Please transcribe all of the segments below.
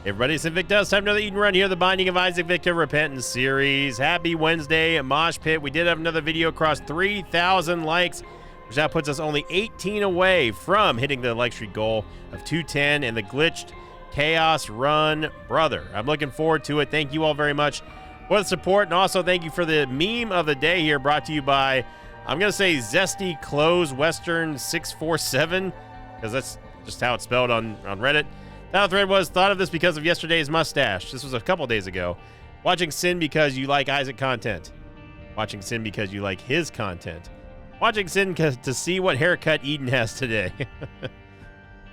Everybody, it's Invictus. Time for another Eat and Run here, the Binding of Isaac Victor Repentance series. Happy Wednesday, Mosh Pit. We did have another video across 3,000 likes, which now puts us only 18 away from hitting the like streak goal of 210 and the glitched Chaos Run Brother. I'm looking forward to it. Thank you all very much for the support, and also thank you for the meme of the day here, brought to you by, I'm going to say Zesty Clothes Western 647, because that's just how it's spelled on Reddit. That thread was, thought of this because of yesterday's mustache. This was a couple days ago. Watching Sin because you like Isaac content. Watching Sin because you like his content. Watching Sin to see what haircut Eden has today.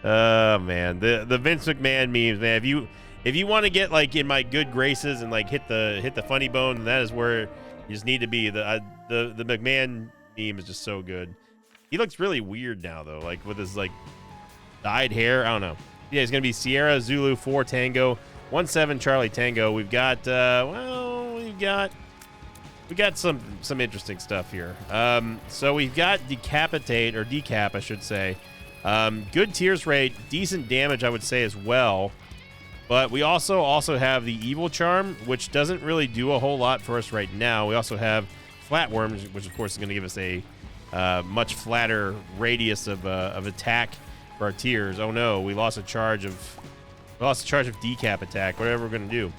Oh man, the Vince McMahon memes, man. If you want to get like in my good graces and like hit the funny bone, that is where you just need to be. The McMahon meme is just so good. He looks really weird now though, like with his like dyed hair. I don't know. Yeah, it's going to be Sierra Zulu 4 Tango 17 Charlie Tango. We've got we got some interesting stuff here. So we've got Decapitate, or Decap I should say. Good tears rate, decent damage I would say as well. But we also have the Evil Charm, which doesn't really do a whole lot for us right now. We also have Flatworms, which of course is going to give us a much flatter radius of attack for our tears. Oh no, we lost a charge of decap attack, whatever we're gonna do.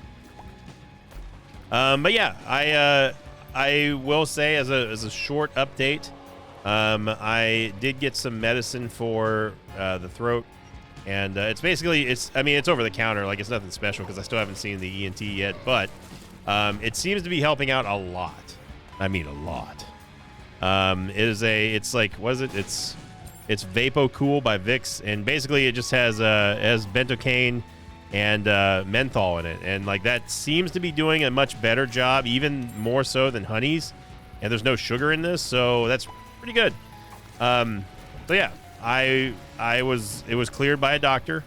But yeah, I will say as a short update, I did get some medicine for the throat, and it's basically it's over the counter, like it's nothing special because I still haven't seen the ENT yet, but it seems to be helping out a lot. I mean a lot. It's Vapo Cool by Vicks, and basically it just has bentocaine and menthol in it, and like that seems to be doing a much better job, even more so than Honey's. And there's no sugar in this, so that's pretty good. So yeah, it was cleared by a doctor,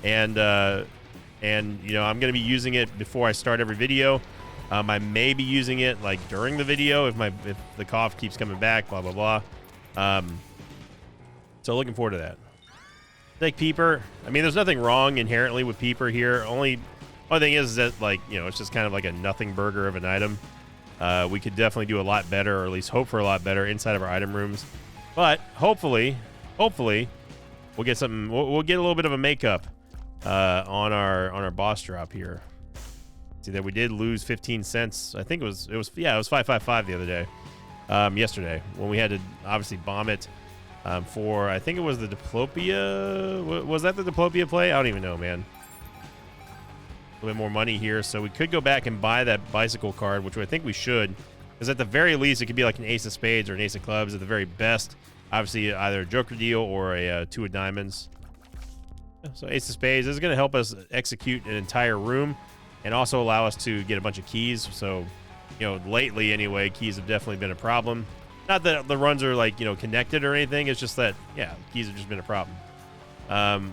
and you know I'm gonna be using it before I start every video. I may be using it like during the video if the cough keeps coming back, blah blah blah. So looking forward to that. Like Peeper, I mean, there's nothing wrong inherently with Peeper here. Only thing is that, like, you know, it's just kind of like a nothing burger of an item. We could definitely do a lot better, or at least hope for a lot better inside of our item rooms. But hopefully, we'll get something. We'll get a little bit of a makeup on our boss drop here. See that we did lose 15 cents. I think it was 555 the other day, yesterday, when we had to obviously bomb it. For I think it was the Diplopia. Was that the Diplopia play? I don't even know, man. A little bit more money here, so we could go back and buy that bicycle card, which I think we should, because at the very least it could be like an Ace of Spades or an Ace of Clubs at the very best. Obviously, either a Joker deal or a Two of Diamonds. So Ace of Spades is going to help us execute an entire room, and also allow us to get a bunch of keys. So, you know, lately anyway, keys have definitely been a problem. Not that the runs are, like, you know, connected or anything. It's just that, yeah, keys have just been a problem.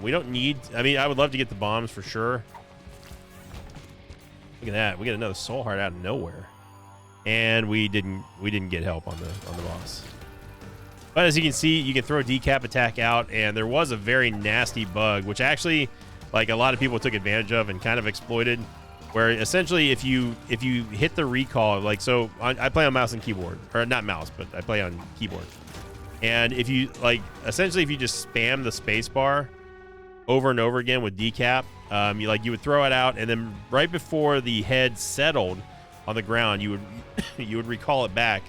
We don't need... I mean, I would love to get the bombs for sure. Look at that. We get another soul heart out of nowhere. And we didn't get help on the boss. But as you can see, you can throw decap attack out, and there was a very nasty bug, which actually, like, a lot of people took advantage of and kind of exploited, where essentially if you hit the recall, like, so I play on mouse and keyboard, or not mouse, but I play on keyboard. And if you, like, essentially if you just spam the space bar over and over again with decap, you would throw it out, and then right before the head settled on the ground, you would recall it back.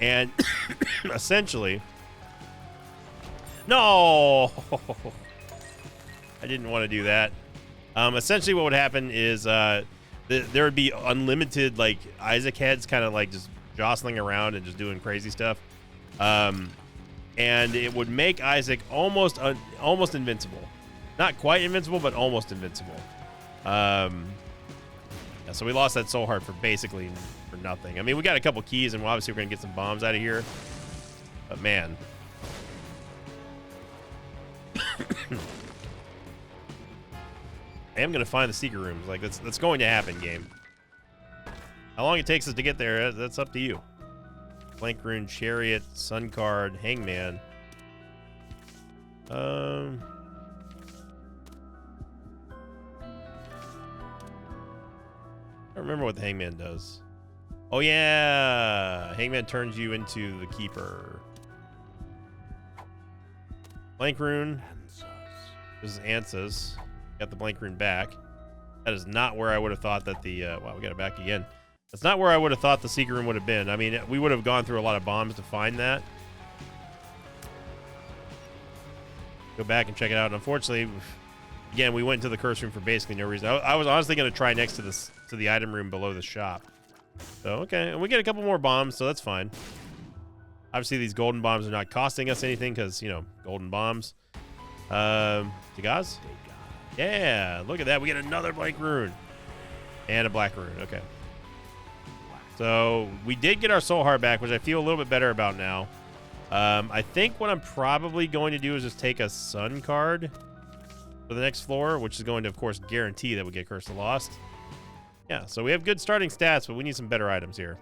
And essentially, no, I didn't want to do that. Essentially what would happen is there would be unlimited, like, Isaac heads kind of like just jostling around and just doing crazy stuff. And it would make Isaac almost invincible. Not quite invincible, but almost invincible. Yeah, so we lost that soul heart for basically for nothing. I mean, we got a couple keys, and obviously we're going to get some bombs out of here. But man. I am going to find the secret rooms. Like, that's going to happen, game. How long it takes us to get there, that's up to you. Flank Rune, Chariot, Sun Card, Hangman. I don't remember what the Hangman does. Oh, yeah. Hangman turns you into the keeper. Blank rune. This is Ansas. Got the blank rune back. That is not where I would have thought that the... wow, we got it back again. That's not where I would have thought the secret room would have been. I mean, we would have gone through a lot of bombs to find that. Go back and check it out. And unfortunately, again, we went into the curse room for basically no reason. I was honestly going to try next to the item room below the shop. So, okay. And we get a couple more bombs, so that's fine. Obviously, these golden bombs are not costing us anything because, you know, golden bombs. Degaz? Yeah, look at that. We get another blank rune. And a black rune. Okay. So, we did get our soul heart back, which I feel a little bit better about now. I think what I'm probably going to do is just take a sun card for the next floor, which is going to, of course, guarantee that we get Curse of Lost. Yeah, so we have good starting stats, but we need some better items here.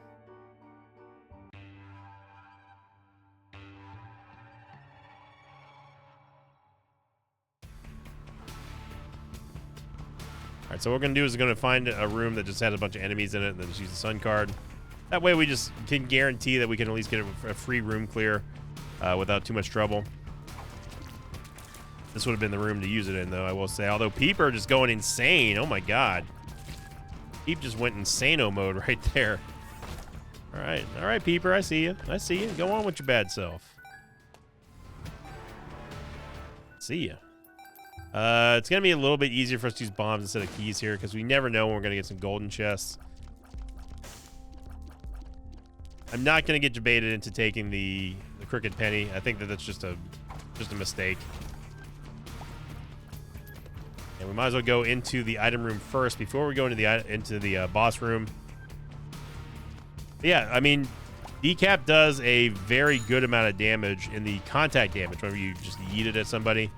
All right, so what we're going to do is we're going to find a room that just has a bunch of enemies in it and then just use the sun card. That way we just can guarantee that we can at least get a free room clear without too much trouble. This would have been the room to use it in, though, I will say. Although Peeper just going insane. Oh, my God. Peep just went insano mode right there. All right, Peeper, I see you. I see you. Go on with your bad self. See ya. It's going to be a little bit easier for us to use bombs instead of keys here because we never know when we're going to get some golden chests. I'm not going to get debated into taking the crooked penny. I think that that's just a mistake. And we might as well go into the item room first before we go into the boss room. But yeah, I mean, decap does a very good amount of damage in the contact damage whenever you just yeet it at somebody.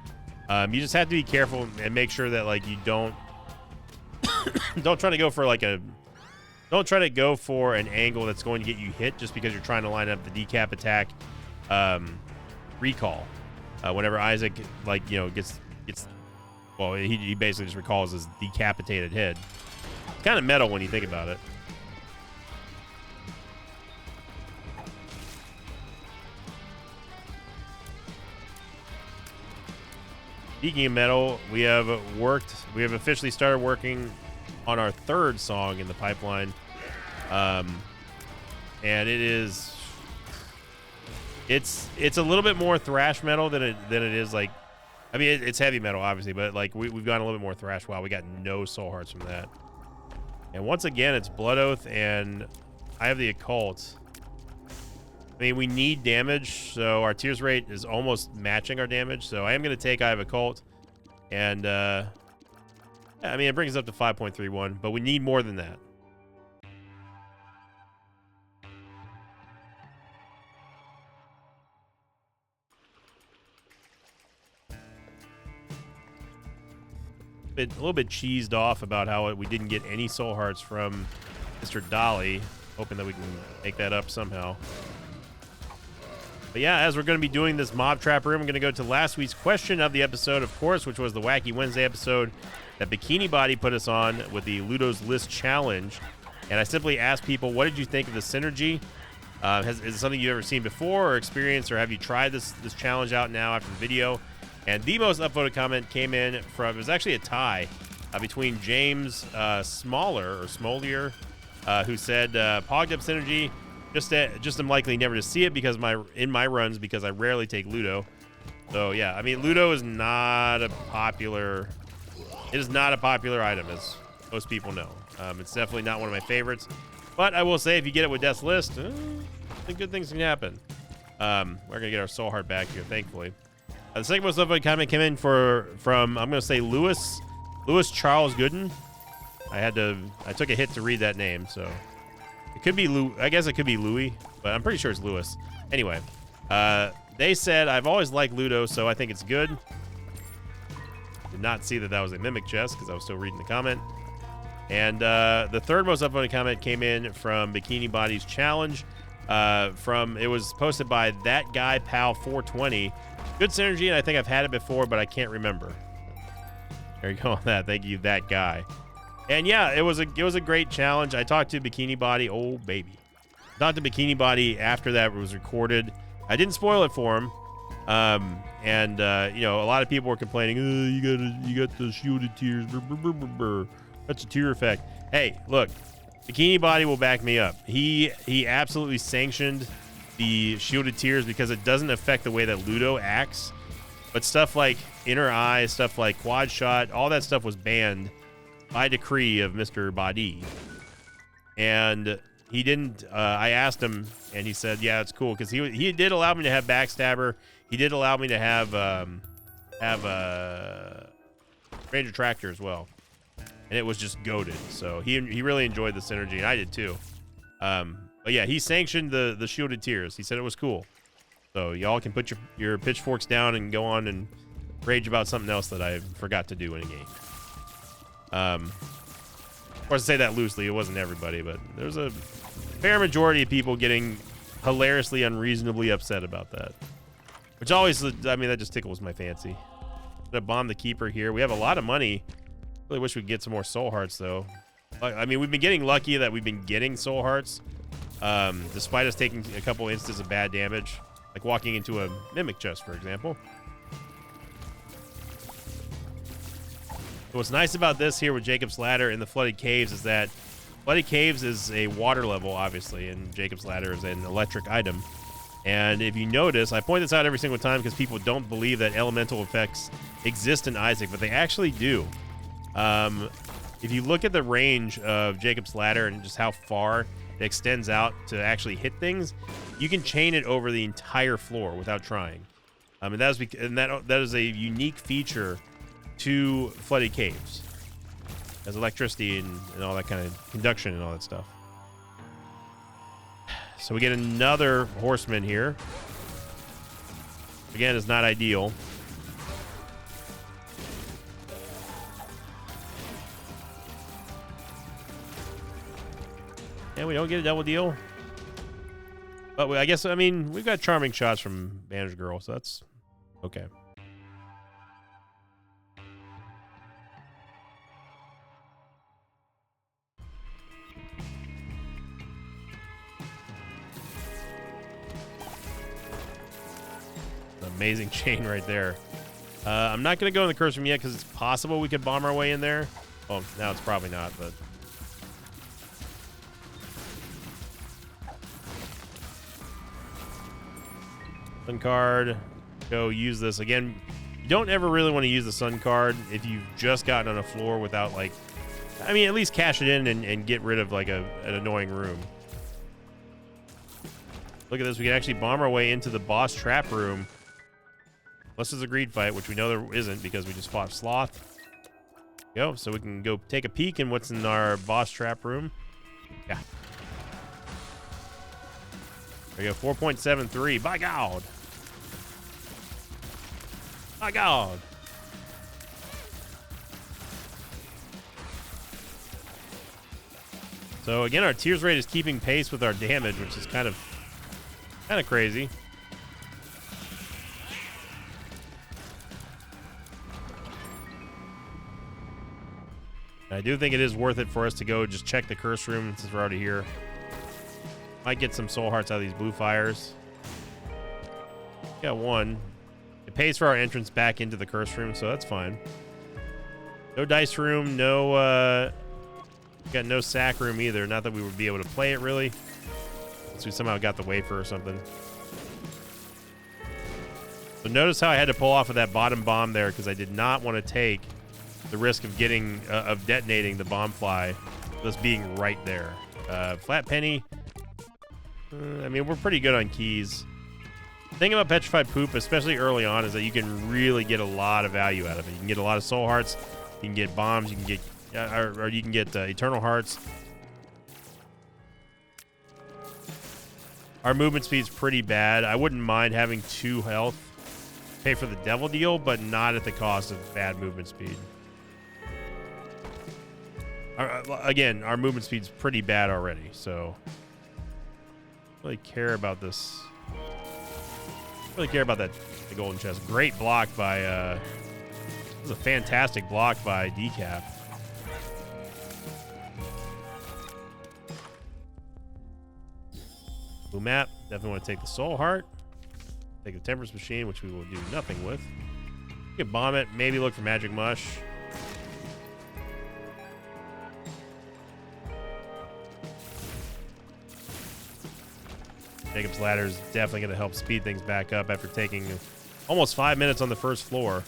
You just have to be careful and make sure that like you don't try to go for like don't try to go for an angle that's going to get you hit just because you're trying to line up the decap attack recall. Whenever Isaac like gets well, he basically just recalls his decapitated head. It's kind of metal when you think about it. Speaking of metal, we have officially started working on our third song in the pipeline. And it's a little bit more thrash metal than it is like, I mean, it's heavy metal obviously, but like we've gone a little bit more thrash. Wow, we got no soul hearts from that. And once again, it's Blood Oath and I have the Occult. I mean, we need damage, so our tears rate is almost matching our damage. So I am going to take I have Occult. And, yeah, I mean, it brings us up to 5.31, but we need more than that. A little bit cheesed off about how we didn't get any soul hearts from Mr. Dolly. Hoping that we can make that up somehow. But yeah, as we're going to be doing this mob trap room, I'm going to go to last week's question of the episode, of course, which was the Wacky Wednesday episode that Bikini Body put us on with the Ludo's List Challenge. And I simply asked people, what did you think of the synergy? Is it something you've ever seen before or experienced, or have you tried this challenge out now after the video? And the most upvoted comment came in from, it was actually a tie between James Smolier, who said, Pogged Up Synergy. Just am likely never to see it because in my runs because I rarely take Ludo. So yeah, I mean Ludo is not a popular. It is not a popular item, as most people know. It's definitely not one of my favorites. But I will say, if you get it with Death's List, I think good things can happen. We're gonna get our soul heart back here, thankfully. The second most upvoted comment came in from I'm gonna say Lewis Charles Gooden. I took a hit to read that name, so. It could be I guess it could be Louis, but I'm pretty sure it's Lewis. Anyway, they said, I've always liked Ludo, so I think it's good. Did not see that was a mimic chest because I was still reading the comment. And the third most upvoted comment came in from Bikini Body's challenge. It was posted by That Guy Pal 420. Good synergy, and I think I've had it before, but I can't remember. There you go on that. Thank you, That Guy. And yeah, it was a great challenge. I talked to Bikini Body, oh baby. Talked to Bikini Body after that was recorded. I didn't spoil it for him. You know, a lot of people were complaining, oh, you got the shielded tears. Brr, brr, brr, brr, brr. That's a tear effect. Hey, look, Bikini Body will back me up. He absolutely sanctioned the shielded tears because it doesn't affect the way that Ludo acts. But stuff like inner eye, stuff like quad shot, all that stuff was banned by decree of Mr. Badi. And he didn't, I asked him, and he said, yeah, it's cool. Because he did allow me to have Backstabber. He did allow me to have Ranger Tractor as well. And it was just goated. So he really enjoyed the synergy, and I did too. But yeah, he sanctioned the shielded tears. He said it was cool. So y'all can put your pitchforks down and go on and rage about something else that I forgot to do in a game. Of course, I say that loosely. It wasn't everybody, but there's a fair majority of people getting hilariously, unreasonably upset about that. Which always, I mean, that just tickles my fancy. Gonna bomb the keeper here. We have a lot of money. Really wish we'd get some more soul hearts, though. I mean, we've been getting lucky that we've been getting soul hearts, despite us taking a couple instances of bad damage, like walking into a mimic chest, for example. So what's nice about this here with Jacob's Ladder in the Flooded Caves is that Flooded Caves is a water level, obviously, and Jacob's Ladder is an electric item. And if you notice, I point this out every single time because people don't believe that elemental effects exist in Isaac, but they actually do. If you look at the range of Jacob's Ladder and just how far it extends out to actually hit things, you can chain it over the entire floor without trying. And that is a unique feature to Flooded Caves. Has electricity and all that kind of conduction and all that stuff. So we get another horseman here. Again, it's not ideal. And we don't get a double deal. But I guess, I mean, we've got charming shots from Banjo Girl, so that's okay. Amazing chain right there. I'm not going to go in the curse room yet because it's possible we could bomb our way in there. Well, now it's probably not, but... Sun card. Go use this. Again, you don't ever really want to use the sun card if you've just gotten on a floor without, like... I mean, at least cash it in and get rid of, like, an annoying room. Look at this. We can actually bomb our way into the boss trap room. Unless there's a greed fight, which we know there isn't because we just fought Sloth. Go, so we can go take a peek in what's in our boss trap room. Yeah. There we go, 4.73. By God. By God. So again, our tears rate is keeping pace with our damage, which is kind of crazy. I do think it is worth it for us to go just check the curse room since we're already here. Might get some soul hearts out of these blue fires. Got one. It pays for our entrance back into the curse room, so that's fine. No dice room, no got no sack room either. Not that we would be able to play it really. Unless we somehow got the wafer or something. So notice how I had to pull off of that bottom bomb there because I did not want to take the risk of getting of detonating the bomb fly, thus being right there. Flat penny. I mean, we're pretty good on keys. The thing about petrified poop, especially early on, is that you can really get a lot of value out of it. You can get a lot of soul hearts. You can get bombs. You can get, or you can get eternal hearts. Our movement speed's pretty bad. I wouldn't mind having 2 health. Pay for the devil deal, but not at the cost of bad movement speed. Again, our movement speed's pretty bad already, so I don't really care about this. I don't really care about the golden chest. Great block by this is a fantastic block by Decap. Blue map. Definitely want to take the Soul Heart. Take the Temperance Machine, which we will do nothing with. You can bomb it. Maybe look for Magic Mush. Jacob's Ladder is definitely going to help speed things back up after taking almost 5 minutes on the first floor.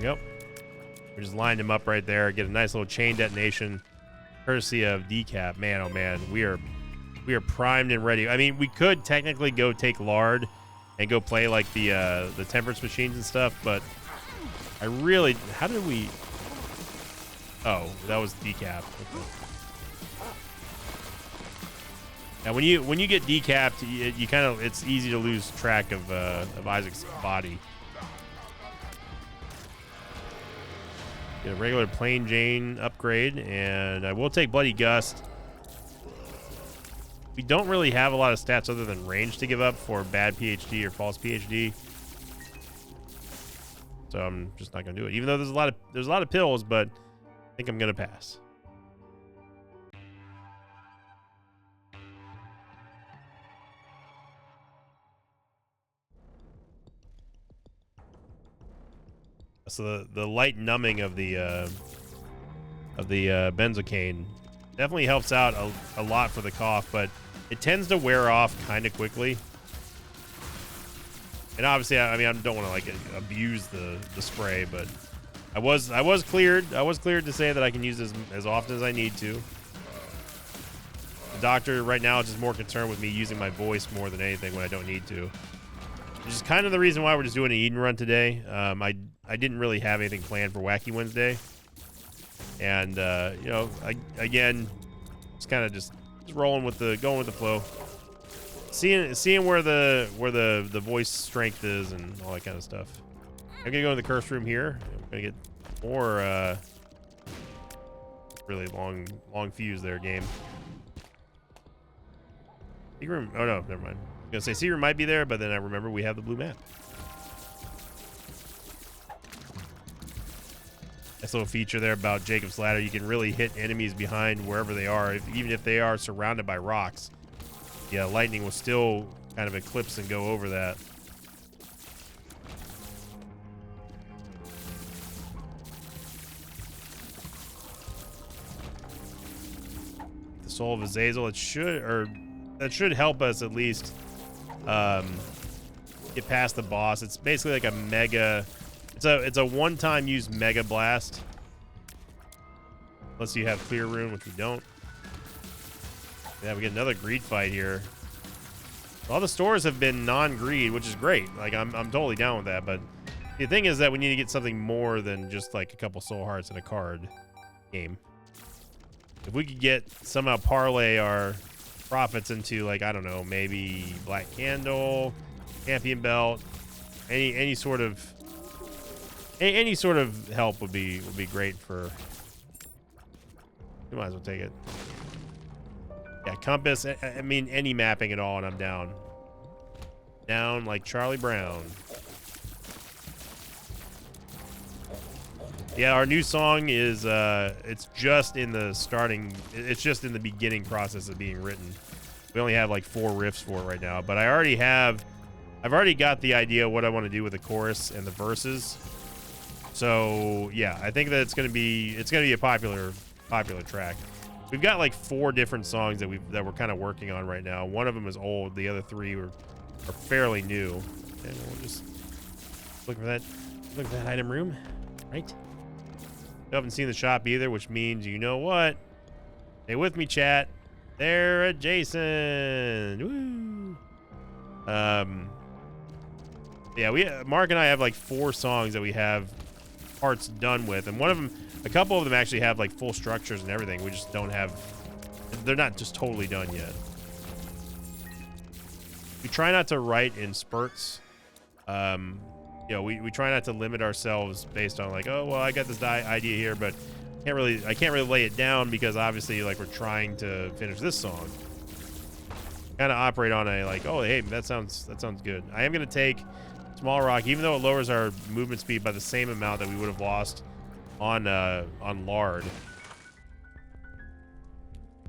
Yep. We just lined him up right there. Get a nice little chain detonation, courtesy of Decap. Man, oh man, we are primed and ready. I mean, we could technically go take Lard and go play like the Temperance Machines and stuff, but I really, how did we? Oh, that was Decap. Okay. Now, when you get decapped, you kind of, it's easy to lose track of Isaac's body. Get a regular Plain Jane upgrade, and I will take Bloody Gust. We don't really have a lot of stats other than range to give up for bad PhD or false PhD, so I'm just not gonna do it. Even though there's a lot of pills, but I think I'm gonna pass. So the light numbing of the benzocaine definitely helps out a lot for the cough, but it tends to wear off kind of quickly. And obviously, I mean, I don't want to like abuse the spray, but I was cleared. I was cleared to say that I can use this as often as I need to. The doctor right now is just more concerned with me using my voice more than anything when I don't need to. Which is kind of the reason why we're just doing an Eden run today. I didn't really have anything planned for Wacky Wednesday, and you know, again, it's kind of just rolling with going with the flow, seeing where the voice strength is and all that kind of stuff. I'm gonna go to the curse room here. I'm gonna get more really long fuse there, game. Secret room. Oh no, never mind. I was gonna say secret room might be there, but then I remember we have the blue map. Nice little feature there about Jacob's Ladder. You can really hit enemies behind wherever they are, even if they are surrounded by rocks. Yeah, lightning will still kind of eclipse and go over that. The Soul of Azazel, that should help us at least get past the boss. It's basically like a mega. It's a one-time use Mega Blast. Unless you have Clear Rune, which we don't. Yeah, we get another greed fight here. All the stores have been non-greed, which is great. Like I'm totally down with that. But the thing is that we need to get something more than just like a couple soul hearts and a card game. If we could get somehow parlay our profits into like, I don't know, maybe Black Candle, Champion Belt, any sort of help would be great for. You might as well take it. Yeah, Compass. I mean, any mapping at all, and I'm down. Down like Charlie Brown. Yeah, our new song is it's just in the starting. It's just in the beginning process of being written. We only have like 4 riffs for it right now, but I've already got the idea what I want to do with the chorus and the verses. So yeah, I think that it's gonna be a popular track. We've got like 4 different songs that we're kind of working on right now. One of them is old. The other 3 are fairly new. And we'll just look for that item room, right? You haven't seen the shop either, which means you know what? Stay with me, chat. They're adjacent. Woo. Yeah, Mark and I have like 4 songs that we have parts done with, and a couple of them actually have like full structures and everything. We just don't have. They're not just totally done yet. We try not to write in spurts. You know, we try not to limit ourselves based on like, oh well, I got this idea here, but I can't really lay it down because obviously like we're trying to finish this song. Kind of operate on a like, oh hey, that sounds good. I am gonna take Small Rock, even though it lowers our movement speed by the same amount that we would have lost on lard.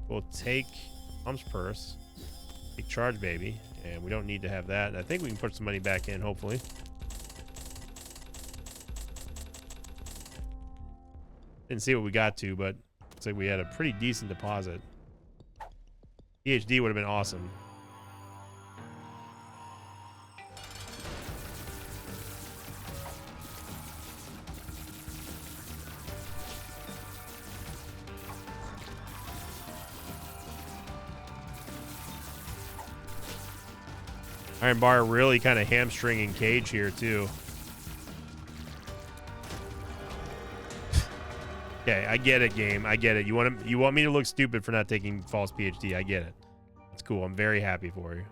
We'll take Mom's purse, take Charge Baby, and we don't need to have that. I think we can put some money back in, hopefully. Didn't see what we got to, but looks like we had a pretty decent deposit. PhD would have been awesome. Iron Bar really kind of hamstringing Cage here, too. Okay, I get it, game. I get it. You want me to look stupid for not taking false PhD. I get it. It's cool. I'm very happy for you.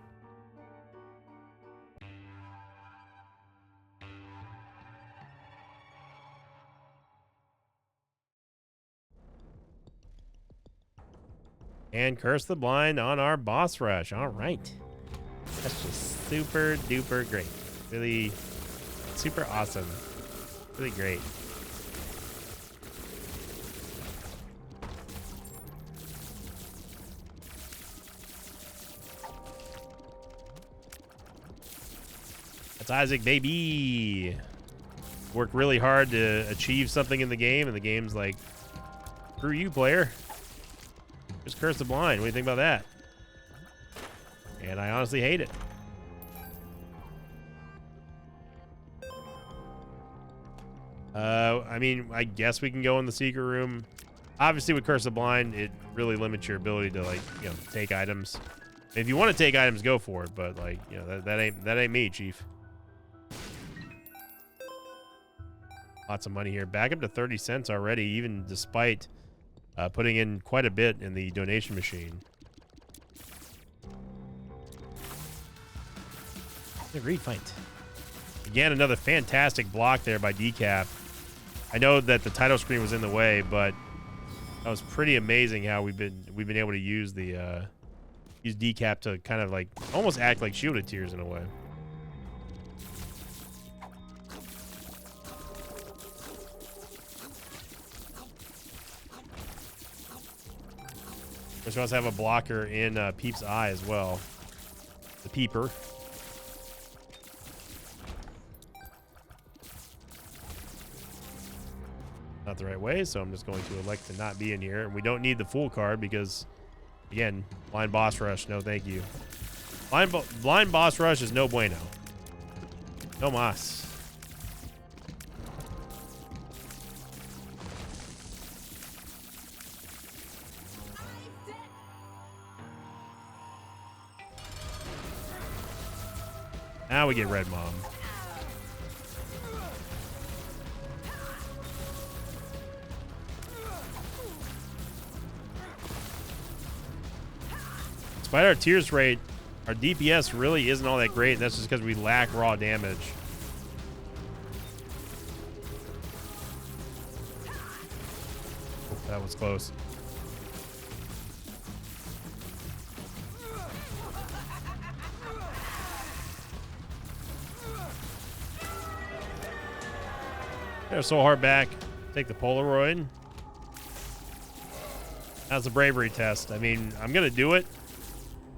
And Curse the Blind on our boss rush. All right. That's just super duper great. Really super awesome. Really great. That's Isaac, baby. Worked really hard to achieve something in the game, and the game's like, screw you, player. Just Curse the Blind. What do you think about that? And I honestly hate it. I mean, I guess we can go in the secret room. Obviously, with Curse the Blind, it really limits your ability to, like, you know, take items. If you want to take items, go for it. But, like, you know, that ain't me, Chief. Lots of money here. Back up to 30 cents already, even despite putting in quite a bit in the donation machine. The Greed fight. Again, another fantastic block there by Decap. I know that the title screen was in the way, but that was pretty amazing how we've been able to use the use Decap to kind of like almost act like Shielded Tears in a way. We're supposed to have a blocker in Peep's eye as well. The Peeper. Not the right way, so I'm just going to elect to not be in here. And we don't need the full card because, again, blind boss rush, no thank you. Blind boss rush is no bueno. No mas. Now we get Red Mom. Despite our tears rate, our DPS really isn't all that great, and that's just because we lack raw damage. Oh, that was close. There's Soul Heart back. Take the Polaroid. That's a bravery test. I mean, I'm going to do it.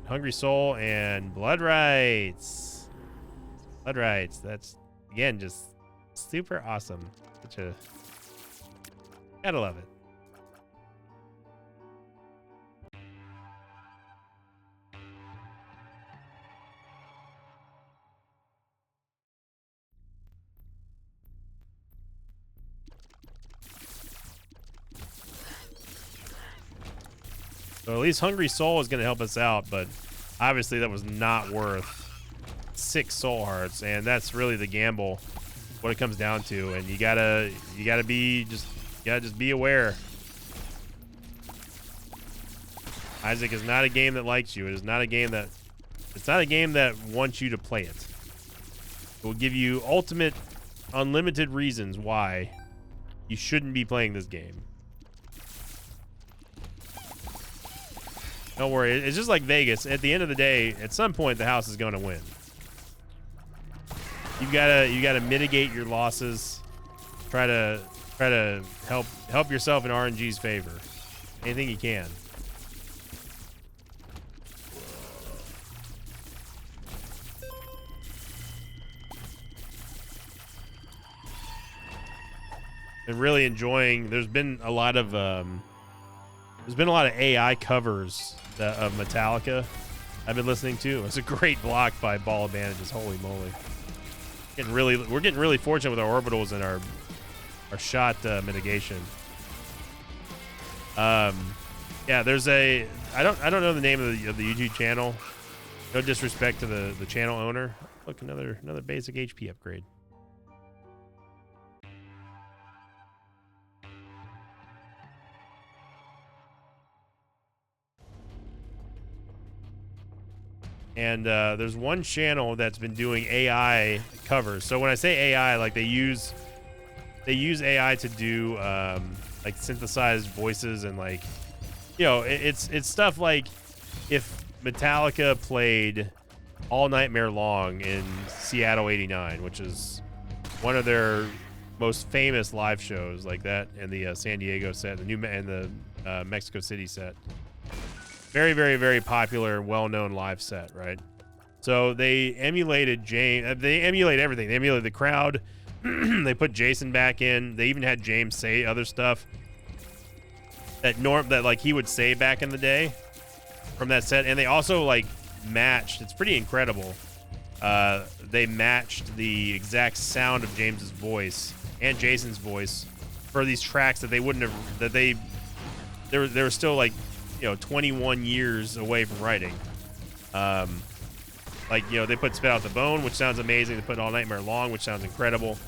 Hungry Soul and Blood Rights. Blood Rights. That's, again, just super awesome. Such a... Gotta love it. So at least Hungry Soul is going to help us out, but obviously that was not worth 6 Soul Hearts, and that's really the gamble, what it comes down to. And you gotta just be aware. Isaac is not a game that likes you. It's not a game that wants you to play it. It will give you ultimate, unlimited reasons why you shouldn't be playing this game. Don't worry, it's just like Vegas. At the end of the day, at some point, the house is going to win. You gotta mitigate your losses. Try to Try to help yourself in RNG's favor. Anything you can. Been really enjoying. There's been a lot of AI covers of Metallica I've been listening to. It's a great block by Ball of Bandages. Holy moly! We're getting really fortunate with our orbitals and our shot mitigation. Yeah, there's a I don't know the name of the YouTube channel. No disrespect to the channel owner. Look, another basic HP upgrade. And there's one channel that's been doing AI covers. So when I say AI, like they use AI to do like synthesized voices and like, you know, it's stuff like if Metallica played All Nightmare Long in Seattle '89, which is one of their most famous live shows, like that, and the San Diego set, the Mexico City set. Very, very, very popular, well-known live set, right? So they emulated James. They emulate everything. They emulate the crowd. They put Jason back in. They even had James say other stuff that like he would say back in the day from that set. And they also like matched. It's pretty incredible. They matched the exact sound of James's voice and Jason's voice for these tracks that they wouldn't have. That they were still like, you know, 21 years away from writing. Like, you know, they put Spit Out the Bone, which sounds amazing. They put All Nightmare Long, which sounds incredible.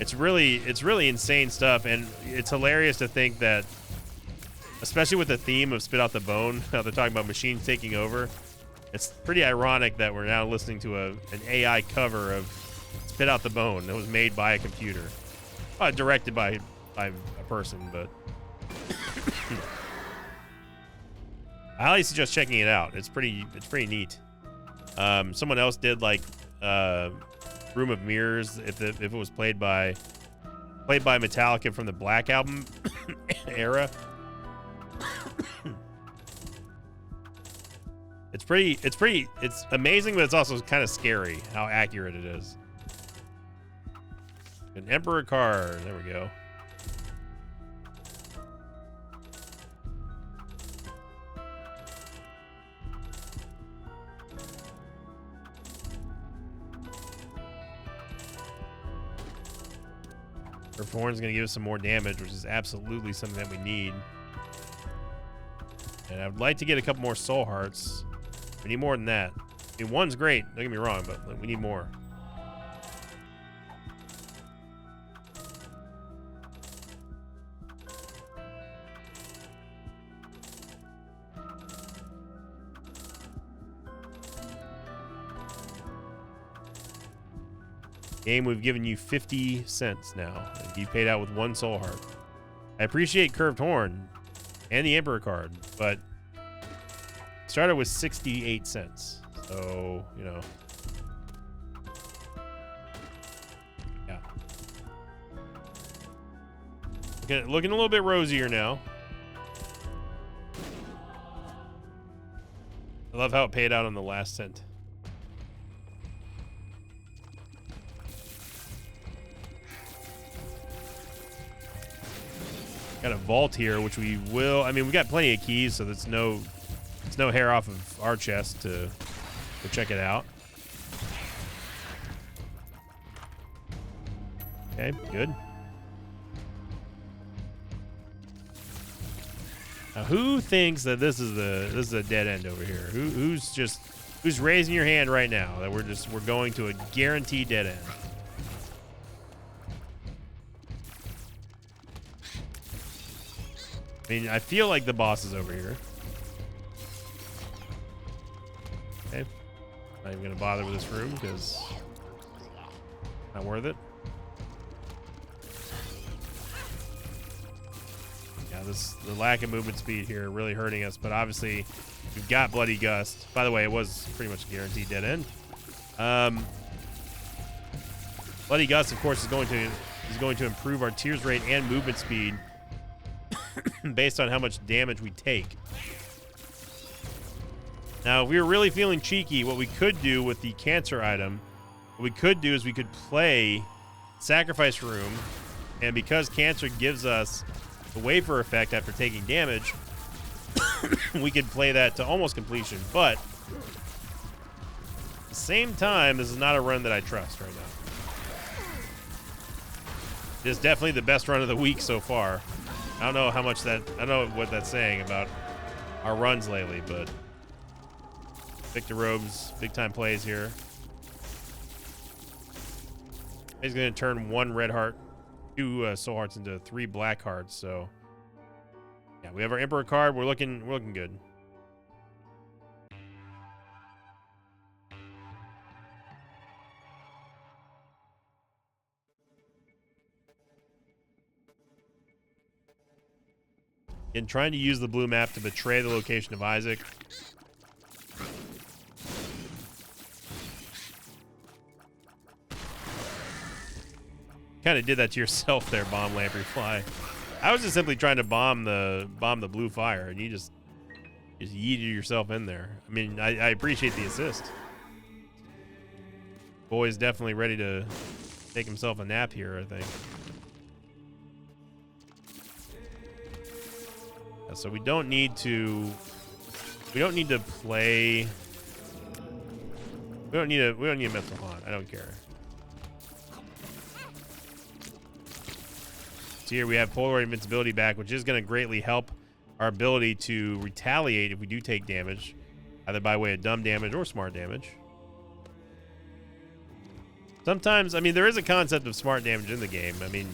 It's really insane stuff, and it's hilarious to think that, especially with the theme of Spit Out the Bone, how they're talking about machines taking over. It's pretty ironic that we're now listening to an AI cover of Spit Out the Bone that was made by a computer, directed by a person, but. I highly suggest checking it out. It's pretty neat. Someone else did like Room of Mirrors if it was played by Metallica from the Black Album era. It's amazing, but it's also kind of scary how accurate it is. An Emperor card. There we go. Her Horn's going to give us some more damage, which is absolutely something that we need. And I would like to get a couple more soul hearts. We need more than that. I mean, one's great, don't get me wrong, but like, we need more. Game, we've given you 50 cents now. You paid out with one soul heart. I appreciate Curved Horn and the Emperor card, but started with 68 cents. So, you know. Yeah. Looking a little bit rosier now. I love how it paid out on the last cent. Got a vault here, which we will. I mean, we got plenty of keys, so there's no hair off of our chest to check it out. Okay, good. Now, who thinks that this is a dead end over here? Who's raising your hand right now that we're going to a guaranteed dead end? I mean, I feel like the boss is over here. Okay. Not even gonna bother with this room because not worth it. Yeah, the lack of movement speed here really hurting us, but obviously we've got Bloody Gust. By the way, it was pretty much a guaranteed dead end. Bloody Gust, of course, is going to is going to improve our tears rate and movement speed based on how much damage we take. Now, if we were really feeling cheeky, what we could do with the cancer item, what we could do is we could play Sacrifice Room, and because cancer gives us the wafer effect after taking damage, we could play that to almost completion. But at the same time, this is not a run that I trust right now. It is definitely the best run of the week so far. I don't know how much that, I don't know what that's saying about our runs lately, but Victor Robes, big time plays here. He's going to turn 1 red heart, 2 soul hearts into 3 black hearts. So yeah, we have our Emperor card. We're looking good. And trying to use the blue map to betray the location of Isaac. Kind of did that to yourself there, Bomb Lamprey Fly. I was just simply trying to bomb the blue fire, and you just yeeted yourself in there. I mean, I appreciate the assist. Boy's definitely ready to take himself a nap here, I think. Yeah, so we don't need to play. We don't need a mental haunt. I don't care. So here we have Polaroid invincibility back, which is going to greatly help our ability to retaliate if we do take damage, either by way of dumb damage or smart damage. Sometimes, I mean, there is a concept of smart damage in the game. I mean,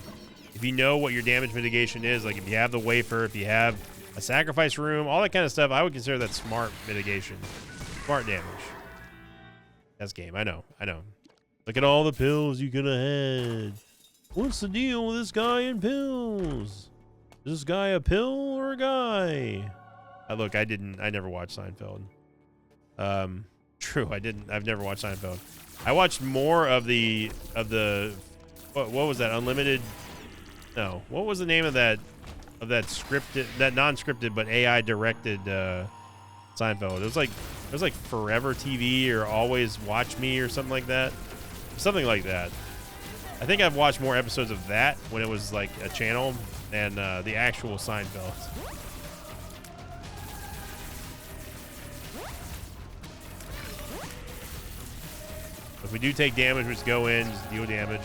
if you know what your damage mitigation is, like if you have the wafer, if you have a sacrifice room, all that kind of stuff, I would consider that smart mitigation. Smart damage. That's game. I know. Look at all the pills you could have had. What's the deal with this guy and pills? Is this guy a pill or a guy? Look, I never watched Seinfeld. True, I've never watched Seinfeld. I watched more of the what was that? Unlimited? No. What was the name of that scripted, that non-scripted but AI directed Seinfeld? It was like Forever TV or Always Watch Me or something like that. Something like that. I think I've watched more episodes of that when it was like a channel than the actual Seinfeld. If we do take damage, we just go in, just deal damage.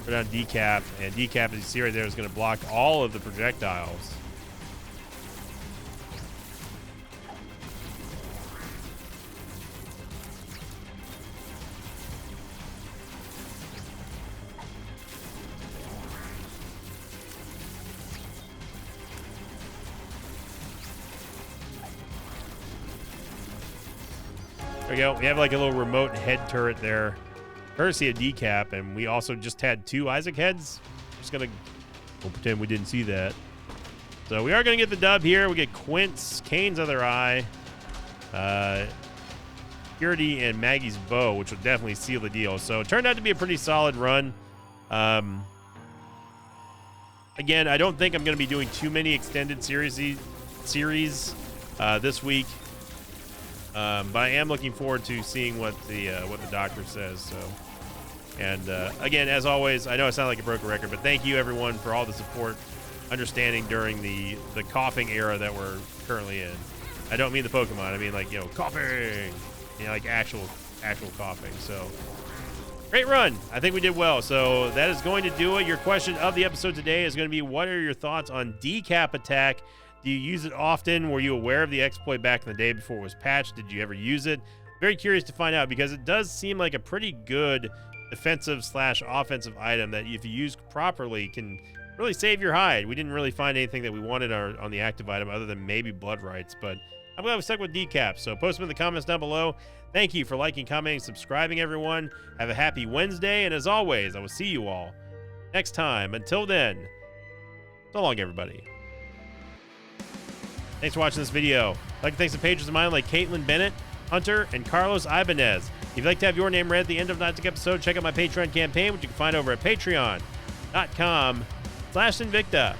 Put on Decap, and Decap, as you see right there, is going to block all of the projectiles. There we go. We have like a little remote head turret there, courtesy of Decap, and we also just had 2 Isaac heads. Just gonna pretend we didn't see that. So we are gonna get the dub here. We get Quince, Kane's other eye, Purity, and Maggie's bow, which will definitely seal the deal. So it turned out to be a pretty solid run. Again, I don't think I'm gonna be doing too many extended series this week. But I am looking forward to seeing what the doctor says. So, and again, as always, I know I sound like a broken record, but thank you everyone for all the support, understanding during the coughing era that we're currently in. I don't mean the Pokemon. I mean like, you know, coughing, you know, like actual coughing. So, great run. I think we did well. So that is going to do it. Your question of the episode today is going to be, what are your thoughts on Decap Attack? Do you use it often? Were you aware of the exploit back in the day before it was patched? Did you ever use it? Very curious to find out, because it does seem like a pretty good defensive/offensive item that, if you use properly, can really save your hide. We didn't really find anything that we wanted on the active item other than maybe blood rights, but I'm glad we stuck with Decap. So post them in the comments down below. Thank you for liking, commenting, subscribing, everyone. Have a happy Wednesday, and as always, I will see you all next time. Until then, so long, everybody. Thanks for watching this video. I'd like to thank some patrons of mine like Caitlin Bennett, Hunter, and Carlos Ibanez. If you'd like to have your name read at the end of tonight's episode, check out my Patreon campaign, which you can find over at patreon.com/Invicta.